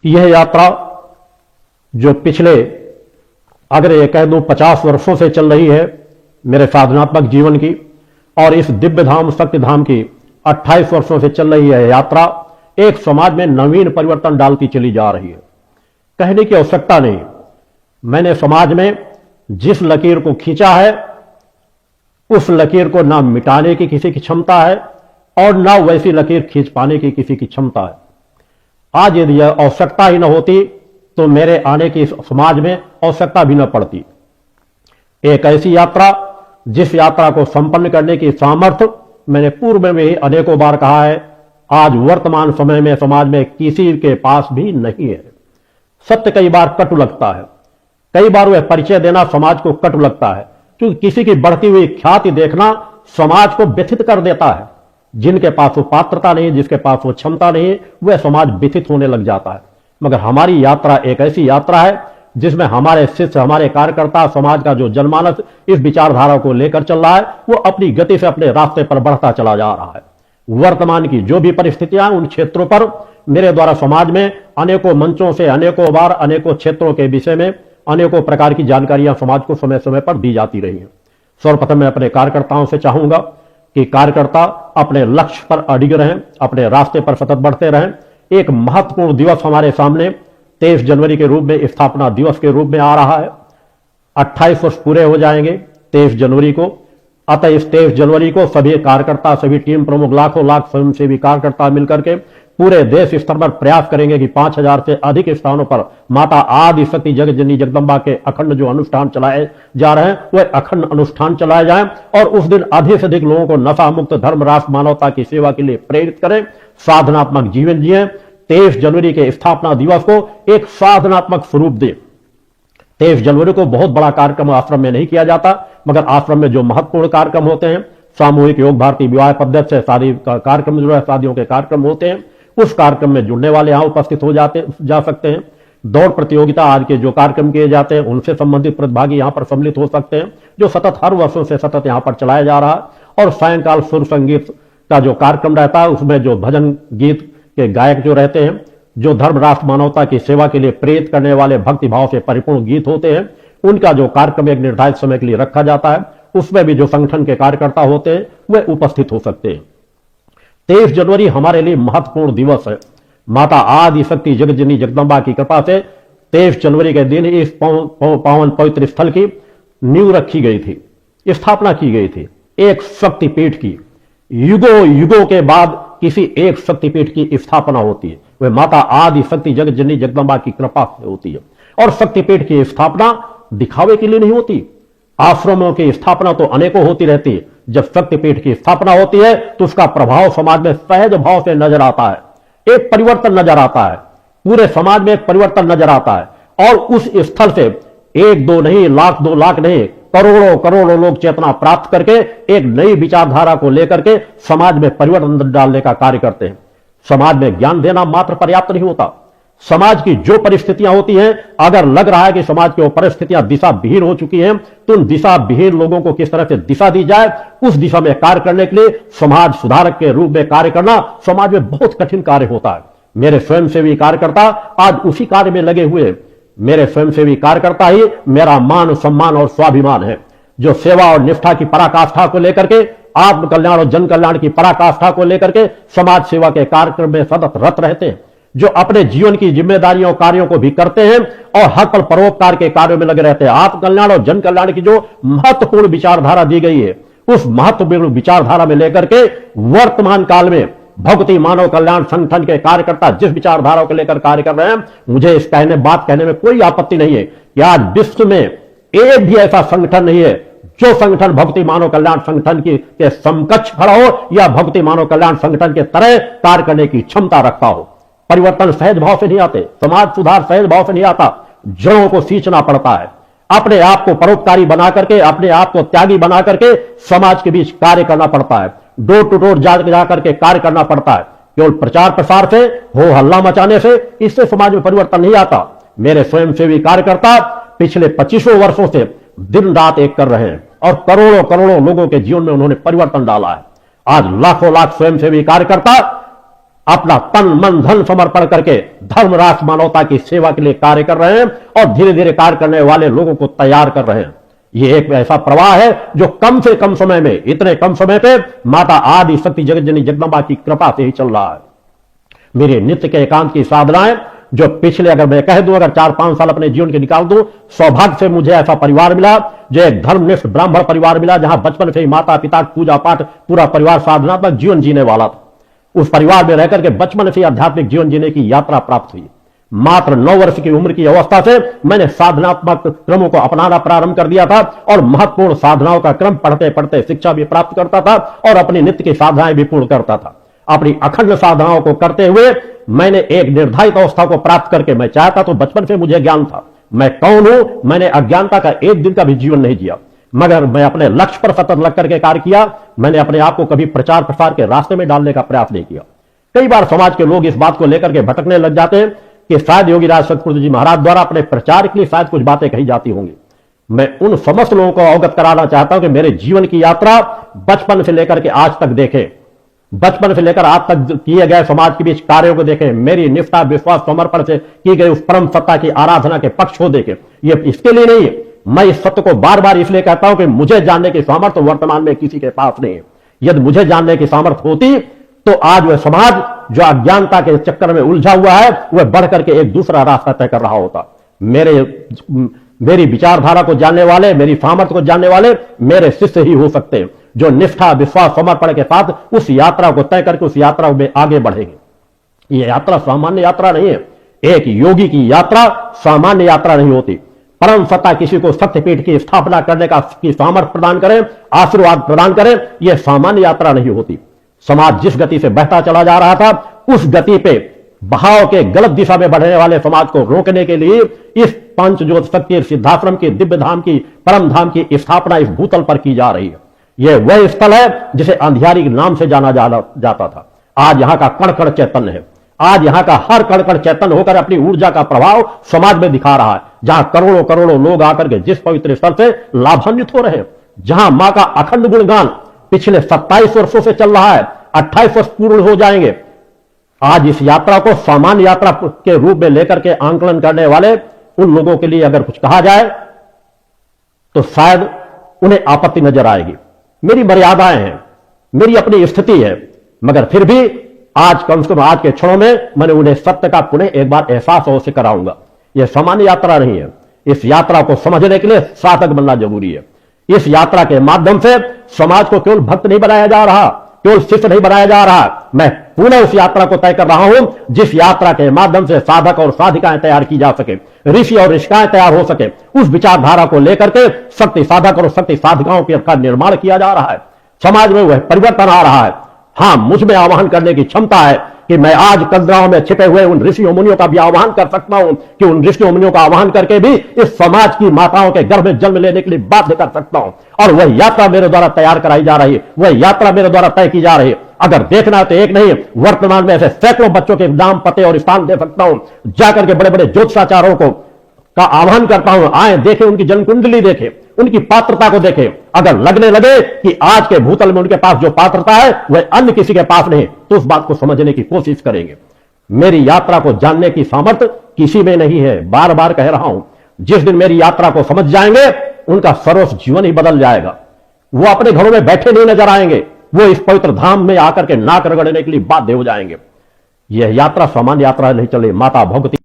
यह यात्रा जो पिछले अगर ये कह दूं 50 वर्षों से चल रही है मेरे साधनात्मक जीवन की, और इस दिव्य धाम शक्ति धाम की 28 वर्षों से चल रही है यात्रा, एक समाज में नवीन परिवर्तन डालती चली जा रही है। कहने की आवश्यकता नहीं, मैंने समाज में जिस लकीर को खींचा है उस लकीर को ना मिटाने की किसी की क्षमता है और ना वैसी लकीर खींच पाने की किसी की क्षमता है। आज यदि यह आवश्यकता ही न होती तो मेरे आने की समाज में आवश्यकता भी न पड़ती। एक ऐसी यात्रा जिस यात्रा को संपन्न करने की सामर्थ्य मैंने पूर्व में भी अनेकों बार कहा है, आज वर्तमान समय में समाज में किसी के पास भी नहीं है। सत्य कई बार कटु लगता है, कई बार वह परिचय देना समाज को कटु लगता है, क्योंकि किसी की बढ़ती हुई ख्याति देखना समाज को व्यथित कर देता है। जिनके पास वो पात्रता नहीं, जिसके पास वो क्षमता नहीं, वह समाज व्यथित होने लग जाता है। मगर हमारी यात्रा एक ऐसी यात्रा है जिसमें हमारे शिष्य, हमारे कार्यकर्ता, समाज का जो जनमानस इस विचारधारा को लेकर चल रहा है, वो अपनी गति से अपने रास्ते पर बढ़ता चला जा रहा है। वर्तमान की जो भी परिस्थितियां, उन क्षेत्रों पर मेरे द्वारा समाज में अनेकों मंचों से अनेकों बार अनेकों क्षेत्रों के विषय में अनेकों प्रकार की जानकारियां समाज को समय समय पर दी जाती रही हैं। सर्वप्रथम मैं अपने कार्यकर्ताओं से चाहूंगा कि कार्यकर्ता अपने लक्ष्य पर अडिग रहें, अपने रास्ते पर सतत बढ़ते रहें। एक महत्वपूर्ण दिवस हमारे सामने 23 जनवरी के रूप में, स्थापना दिवस के रूप में आ रहा है। 28 वर्ष पूरे हो जाएंगे 23 जनवरी को। अतः इस 23 जनवरी को सभी कार्यकर्ता, सभी टीम प्रमुख, लाखों लाख स्वयंसेवी कार्यकर्ता मिलकर के पूरे देश स्तर पर प्रयास करेंगे कि 5000 से अधिक स्थानों पर माता आदि शक्ति जगत जननी जगदम्बा के अखंड जो अनुष्ठान चलाए जा रहे हैं, वह अखंड अनुष्ठान चलाए जाएं और उस दिन अधिक से अधिक लोगों को नशा मुक्त, धर्म, राष्ट्र, मानवता की सेवा के लिए प्रेरित करें, साधनात्मक जीवन जिए। 23 जनवरी के स्थापना दिवस को एक साधनात्मक स्वरूप दे। 23 जनवरी को बहुत बड़ा कार्यक्रम आश्रम में नहीं किया जाता, मगर आश्रम में जो महत्वपूर्ण कार्यक्रम होते हैं, सामूहिक योग भारती विवाह पद्धति से शादी का कार्यक्रम जो है, शादियों के कार्यक्रम होते हैं, उस कार्यक्रम में जुड़ने वाले यहां उपस्थित हो जा सकते हैं। दौड़ प्रतियोगिता आज के जो कार्यक्रम किए जाते हैं उनसे संबंधित प्रतिभागी यहां पर सम्मिलित हो सकते हैं, जो सतत हर वर्षों से सतत यहां पर चलाया जा रहा है। और सायंकाल सुर संगीत का जो कार्यक्रम रहता है, उसमें जो भजन गीत के गायक जो रहते हैं, जो धर्म, राष्ट्र, मानवता की सेवा के लिए प्रेरित करने वाले भक्ति भाव से परिपूर्ण गीत होते हैं, उनका जो कार्यक्रम एक निर्धारित समय के लिए रखा जाता है, उसमें भी जो संगठन के कार्यकर्ता होते हैं वे उपस्थित हो सकते हैं। 23 जनवरी हमारे लिए महत्वपूर्ण दिवस है। माता आदि शक्ति जगत जननी जगदम्बा की कृपा से 23 जनवरी के दिन इस पावन पवित्र स्थल की नींव रखी गई थी, स्थापना की गई थी एक शक्तिपीठ की। युगों युगों के बाद किसी एक शक्तिपीठ की स्थापना होती है, वह माता आदि शक्ति जगत जननी जगदम्बा की कृपा से होती है। और शक्तिपीठ की स्थापना दिखावे के लिए नहीं होती। आश्रमों की स्थापना तो अनेकों होती रहती है, जब शक्तिपीठ की स्थापना होती है तो उसका प्रभाव समाज में सहज भाव से नजर आता है, एक परिवर्तन नजर आता है, पूरे समाज में एक परिवर्तन नजर आता है। और उस स्थल से एक दो नहीं, लाख दो लाख नहीं, करोड़ों करोड़ों लोग चेतना प्राप्त करके एक नई विचारधारा को लेकर के समाज में परिवर्तन डालने का कार्य करते हैं। समाज में ज्ञान देना मात्र पर्याप्त नहीं होता। समाज की जो परिस्थितियां होती हैं, अगर लग रहा है कि समाज की वो परिस्थितियां दिशा विहीन हो चुकी हैं, तो उन दिशा विहीन लोगों को किस तरह से दिशा दी जाए, उस दिशा में कार्य करने के लिए समाज सुधारक के रूप में कार्य करना समाज में बहुत कठिन कार्य होता है। मेरे स्वयंसेवी कार्यकर्ता आज उसी कार्य में लगे हुए हैं। मेरे स्वयंसेवी कार्यकर्ता ही मेरा मान, सम्मान और स्वाभिमान है, जो सेवा और निष्ठा की पराकाष्ठा को लेकर के, आत्म कल्याण और जन कल्याण की पराकाष्ठा को लेकर के समाज सेवा के कार्यक्रम में सतत रत रहते हैं, जो अपने जीवन की जिम्मेदारियों कार्यों को भी करते हैं और हर पल परोपकार के कार्यों में लगे रहते हैं। आत्म कल्याण और जन कल्याण की जो महत्वपूर्ण विचारधारा दी गई है, उस महत्वपूर्ण विचारधारा में लेकर के वर्तमान काल में भक्ति मानव कल्याण संगठन के कार्यकर्ता जिस विचारधारा को लेकर कार्य कर रहे हैं, मुझे इस बात कहने में कोई आपत्ति नहीं है कि आज विश्व में एक भी ऐसा संगठन नहीं है जो संगठन भक्ति मानव कल्याण संगठन के समकक्ष खड़ा हो या भक्ति मानव कल्याण संगठन के तरह कार्य करने की क्षमता रखता हो। परिवर्तन सहज भाव से नहीं आते, समाज सुधार सहज भाव से नहीं आता, जड़ों को सींचना पड़ता है। अपने आप को परोपकारी बना करके, अपने आप को त्यागी बना करके समाज के बीच कार्य करना पड़ता है। डोर टू डोर जाकर के कार्य करना पड़ता है। केवल प्रचार प्रसार से, हो हल्ला मचाने से, इससे समाज में परिवर्तन नहीं आता। मेरे स्वयंसेवी कार्यकर्ता पिछले 25 वर्षों से दिन रात एक कर रहे हैं और करोड़ों करोड़ों लोगों के जीवन में उन्होंने परिवर्तन डाला है। आज लाखों लाख स्वयंसेवी कार्यकर्ता अपना तन मन धन समर्पण करके धर्म राष्ट्र मानवता की सेवा के लिए कार्य कर रहे हैं और धीरे धीरे कार्य करने वाले लोगों को तैयार कर रहे हैं। ये एक ऐसा प्रवाह है जो कम से कम समय में, इतने कम समय पे माता आदि शक्ति जगत जननी जगदम्बा की कृपा से ही चल रहा है। मेरे नित्य के एकांत की साधनाएं जो पिछले, अगर मैं कह दूं, अगर 4-5 साल अपने जीवन के निकाल दूं, सौभाग्य से मुझे ऐसा परिवार मिला जो एक धर्मनिष्ठ ब्राह्मण परिवार मिला, जहां बचपन से ही माता पिता पूजा पाठ पूरा परिवार साधनात्मक जीवन जीने वाला था। उस परिवार में रहकर के बचपन से आध्यात्मिक जीवन जीने की यात्रा प्राप्त हुई। मात्र 9 वर्ष की उम्र की अवस्था से मैंने साधनात्मक क्रमों को अपनाना प्रारंभ कर दिया था और महत्वपूर्ण साधनाओं का क्रम पढ़ते पढ़ते शिक्षा भी प्राप्त करता था और अपनी नित्य की साधनाएं भी पूर्ण करता था। अपनी अखंड साधनाओं को करते हुए मैंने एक निर्धारित अवस्था को प्राप्त करके, मैं चाहता तो बचपन से मुझे ज्ञान था मैं कौन हूं, मैंने अज्ञानता का एक दिन का भी जीवन नहीं जिया, मगर मैं अपने लक्ष्य पर सतत लग करके कार्य किया। मैंने अपने आप को कभी प्रचार प्रसार के रास्ते में डालने का प्रयास नहीं किया। कई बार समाज के लोग इस बात को लेकर के भटकने लग जाते हैं कि शायद योगीराज सतगुरु जी महाराज द्वारा अपने प्रचार के लिए शायद कुछ बातें कही जाती होंगी। मैं उन समस्त लोगों को अवगत कराना चाहता हूं कि मेरे जीवन की यात्रा बचपन से लेकर के आज तक देखें, बचपन से लेकर आज तक किए गए समाज के बीच कार्यों को देखें, मेरी निष्ठा विश्वास समर्पण से की गई उस परम सत्ता की आराधना के पक्ष को देखें। ये इसके लिए नहीं, मैं इस सत्य को बार बार इसलिए कहता हूं कि मुझे जानने की सामर्थ्य वर्तमान में किसी के पास नहीं है। यदि मुझे जानने की सामर्थ्य होती तो आज वह समाज जो अज्ञानता के चक्कर में उलझा हुआ है वह बढ़ करके एक दूसरा रास्ता तय कर रहा होता। मेरी विचारधारा को जानने वाले, मेरी सामर्थ्य को जानने वाले मेरे शिष्य ही हो सकते हैं, जो निष्ठा विश्वास समर्पण के साथ उस यात्रा को तय करके उस यात्रा में आगे बढ़ेंगे। यह यात्रा सामान्य यात्रा नहीं है। एक योगी की यात्रा सामान्य यात्रा नहीं होती। परम सत्ता किसी को शक्तिपीठ की स्थापना करने का की सामर्थ्य प्रदान करे, आशीर्वाद प्रदान करे, यह सामान्य यात्रा नहीं होती। समाज जिस गति से बहता चला जा रहा था उस गति पे बहाव के गलत दिशा में बढ़ने वाले समाज को रोकने के लिए इस पंच ज्योत शक्ति सिद्धाश्रम की दिव्य धाम की परम धाम की स्थापना इस भूतल पर की जा रही है। यह वह स्थल है जिसे अंधियारी के नाम से जाना जाता था। आज यहां का कण कण चैतन्य है। आज यहां का हर कण कण चैतन्य होकर अपनी ऊर्जा का प्रभाव समाज में दिखा रहा है। जहां करोड़ों करोड़ों लोग आकर के जिस पवित्र स्थल से लाभान्वित हो रहे हैं, जहां मां का अखंड गुणगान पिछले 27 वर्षों से चल रहा है, 28 वर्ष पूर्ण हो जाएंगे। आज इस यात्रा को सामान्य यात्रा के रूप में लेकर के आंकलन करने वाले उन लोगों के लिए अगर कुछ कहा जाए तो शायद उन्हें आपत्ति नजर आएगी। मेरी मर्यादाएं हैं, मेरी अपनी स्थिति है, मगर फिर भी आज कम से कम आज के क्षणों में मैंने उन्हें सत्य का पुनः एक बार एहसास अवश्य कराऊंगा। यह सामान्य यात्रा नहीं है। इस यात्रा को समझने के लिए साधक बनना जरूरी है। इस यात्रा के माध्यम से समाज को केवल भक्त नहीं बनाया जा रहा, केवल शिष्य नहीं बनाया जा रहा, मैं पुनः उस यात्रा को तय कर रहा हूं जिस यात्रा के माध्यम से साधक और साधिकाएं तैयार की जा सके, ऋषि और ऋषिकाएं तैयार हो सके। उस विचारधारा को लेकर के शक्ति साधक और शक्ति साधिकाओं का निर्माण किया जा रहा है। समाज में वह परिवर्तन आ रहा है। हां, मुझ में आह्वान करने की क्षमता है कि मैं आज कदराओं में छिपे हुए उन ऋषियों मुनियों का भी आह्वान कर सकता हूं, कि उन ऋषियों मुनियों का आह्वान करके भी इस समाज की माताओं के गर्भ में जन्म लेने के लिए बाध्य कर सकता हूं। और वह यात्रा मेरे द्वारा तैयार कराई जा रही है, वह यात्रा मेरे द्वारा तय की जा रही है। अगर देखना तो एक नहीं, वर्तमान में ऐसे सैकड़ों बच्चों के नाम, पते और स्थान दे सकता हूं। जाकर के बड़े बड़े ज्योतिषाचार्यों को का आह्वान करता हूं, आए देखें, उनकी जन्म कुंडली देखें, उनकी पात्रता को देखें। अगर लगने लगे कि आज के भूतल में उनके पास जो पात्रता है वह अन्य किसी के पास नहीं, तो उस बात को समझने की कोशिश करेंगे। मेरी यात्रा को जानने की सामर्थ्य किसी में नहीं है। बार बार कह रहा हूं, जिस दिन मेरी यात्रा को समझ जाएंगे उनका सर्वस्व जीवन ही बदल जाएगा। वो अपने घरों में बैठे नहीं नजर आएंगे, वो इस पवित्र धाम में आकर के नाक रगड़ने के लिए बाध्य हो जाएंगे। यह यात्रा सामान्य यात्रा नहीं चल रही। माता भगवती